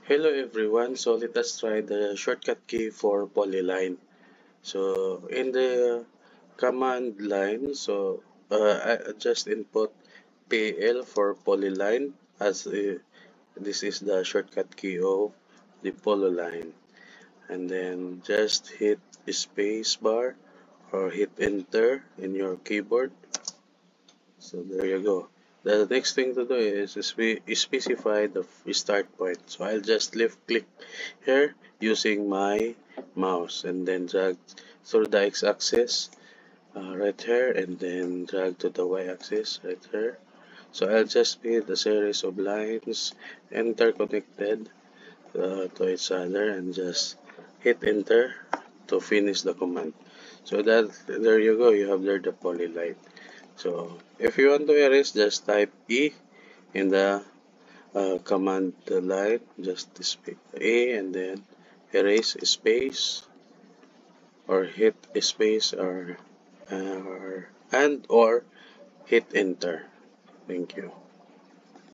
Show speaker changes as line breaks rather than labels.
Hello everyone, so let us try the shortcut key for polyline. So in the command line, I just input PL for polyline as this is the shortcut key of the polyline. And then just hit space bar or hit enter in your keyboard. So there you go. The next thing to do is specify the start point. So I'll just left click here using my mouse and then drag through the x-axis right here and then drag to the y-axis right here. So I'll just build a series of lines interconnected to each other and just hit enter to finish the command. So that there you go, you have there the polyline. So if you want to erase, just type E in the command line, just A and then erase space or hit space or and or hit enter. Thank you.